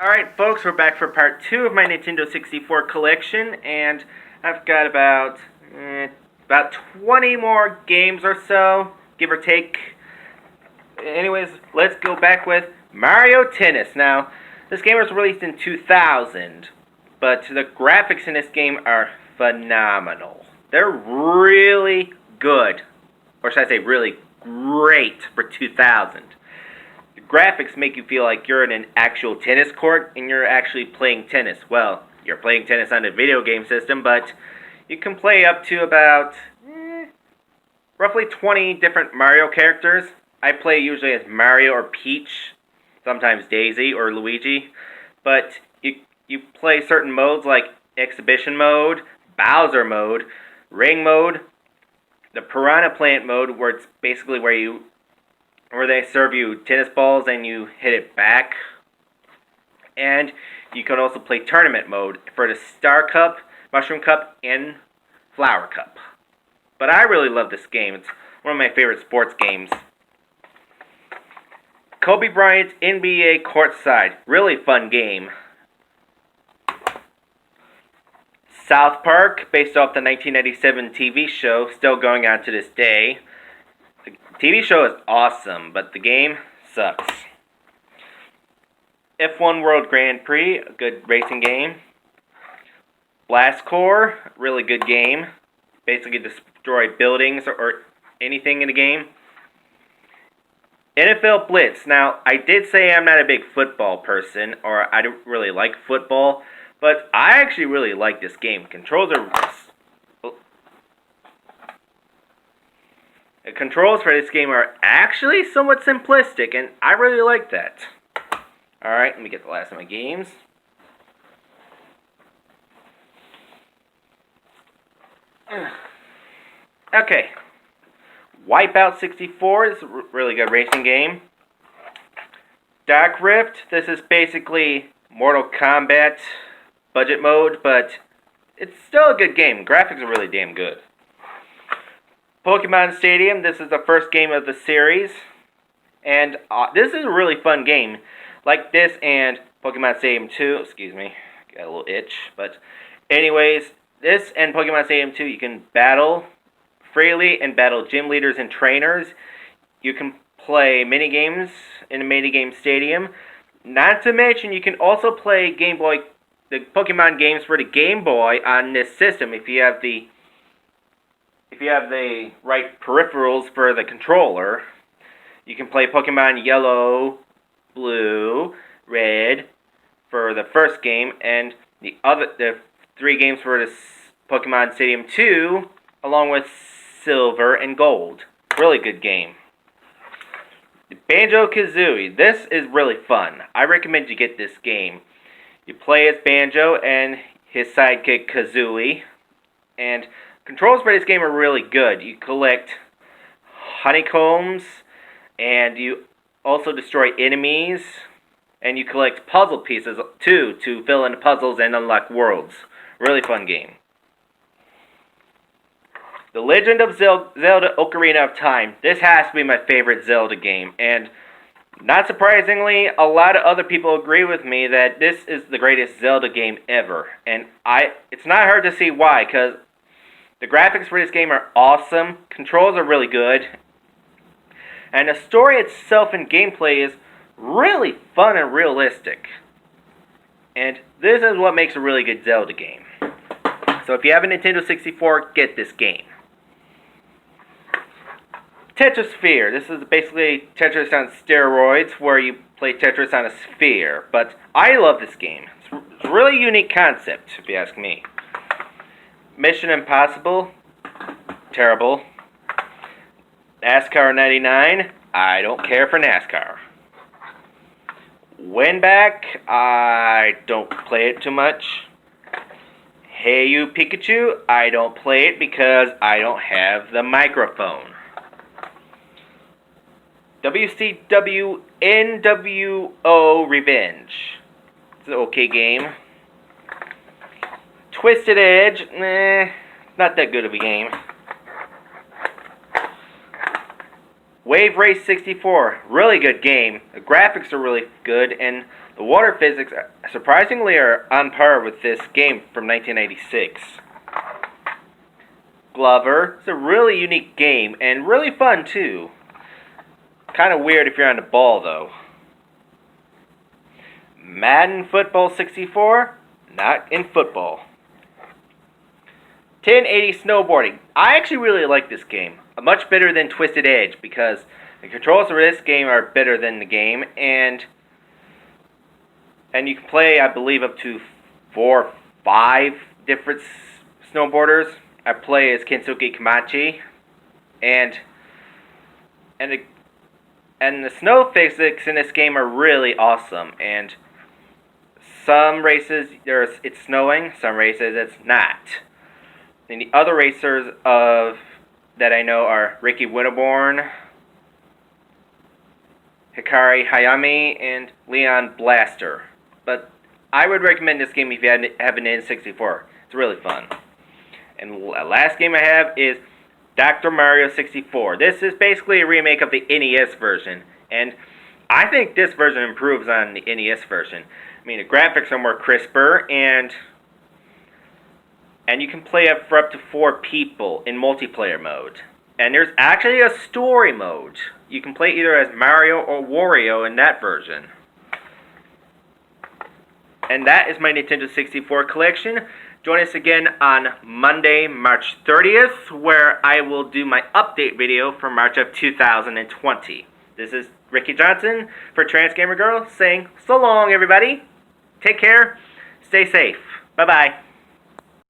Alright folks, we're back for part 2 of my Nintendo 64 collection, and I've got about 20 more games or so, give or take. Anyways, let's go back with Mario Tennis. Now, this game was released in 2000, but the graphics in this game are phenomenal. They're really good, or should I say really great for 2000. Graphics make you feel like you're in an actual tennis court and you're actually playing tennis. Well, you're playing tennis on a video game system, but you can play up to about roughly 20 different Mario characters. I play usually as Mario or Peach, sometimes Daisy or Luigi, but you play certain modes like Exhibition Mode, Bowser Mode, Ring Mode, the Piranha Plant Mode, where it's basically where they serve you tennis balls and you hit it back. And you can also play tournament mode for the Star Cup, Mushroom Cup, and Flower Cup. But I really love this game. It's one of my favorite sports games. Kobe Bryant's NBA Courtside. Really fun game. South Park, based off the 1997 TV show, still going on to this day. The TV show is awesome, but the game sucks. F1 World Grand Prix, a good racing game. Blast Corps, really good game. Basically destroy buildings or anything in the game. NFL Blitz. Now, I did say I'm not a big football person, or I don't really like football, but I actually really like this game. The controls for this game are actually somewhat simplistic, and I really like that. Alright, let me get the last of my games. Okay. Wipeout 64 is a really good racing game. Dark Rift, this is basically Mortal Kombat budget mode, but it's still a good game. Graphics are really damn good. Pokemon Stadium, this is the first game of the series, and this is a really fun game. Like this and Pokemon Stadium 2, excuse me, got a little itch, but anyways, this and Pokemon Stadium 2, you can battle freely and battle gym leaders and trainers. You can play mini games in the minigame stadium. Not to mention, you can also play the Pokemon games for the Game Boy on this system if you have the right peripherals for the controller. You can play Pokemon Yellow, Blue, Red for the first game, and the 3 games for the Pokemon Stadium 2, along with Silver and Gold. Really good game. Banjo-Kazooie. This is really fun. I recommend you get this game. You play as Banjo and his sidekick Kazooie, and controls for this game are really good. You collect honeycombs, and you also destroy enemies, and you collect puzzle pieces too to fill in puzzles and unlock worlds. Really fun game. The Legend of Zelda Ocarina of Time. This has to be my favorite Zelda game, and not surprisingly, a lot of other people agree with me that this is the greatest Zelda game ever. And it's not hard to see why, because the graphics for this game are awesome, controls are really good, and the story itself and gameplay is really fun and realistic. And this is what makes a really good Zelda game. So if you have a Nintendo 64, get this game. Tetrisphere. This is basically Tetris on steroids, where you play Tetris on a sphere. But I love this game. It's a really unique concept, if you ask me. Mission Impossible. Terrible. NASCAR 99. I don't care for NASCAR. Winback. I don't play it too much. Hey You Pikachu. I don't play it because I don't have the microphone. WCW NWO Revenge. It's an okay game. Twisted Edge. Not that good of a game. Wave Race 64, really good game. The graphics are really good, and the water physics surprisingly are on par with this game from 1986. Glover, it's a really unique game, and really fun too. Kind of weird if you're on the ball though. Madden Football 64, not in football. 1080 Snowboarding. I actually really like this game. Much better than Twisted Edge because the controls for this game are better than the game, and you can play, I believe, up to 4 or 5 different snowboarders. I play as Kensuke Kamachi, and the snow physics in this game are really awesome. And some races it's snowing, some races it's not. And the other racers that I know are Ricky Winterborn, Hikari Hayami, and Leon Blaster. But I would recommend this game if you have an N64. It's really fun. And the last game I have is Dr. Mario 64. This is basically a remake of the NES version. And I think this version improves on the NES version. I mean, the graphics are more crisper, and you can play it for up to 4 people in multiplayer mode. And there's actually a story mode. You can play either as Mario or Wario in that version. And that is my Nintendo 64 collection. Join us again on Monday, March 30th, where I will do my update video for March of 2020. This is Ricky Johnson for Transgamer Girl saying so long, everybody. Take care. Stay safe. Bye-bye.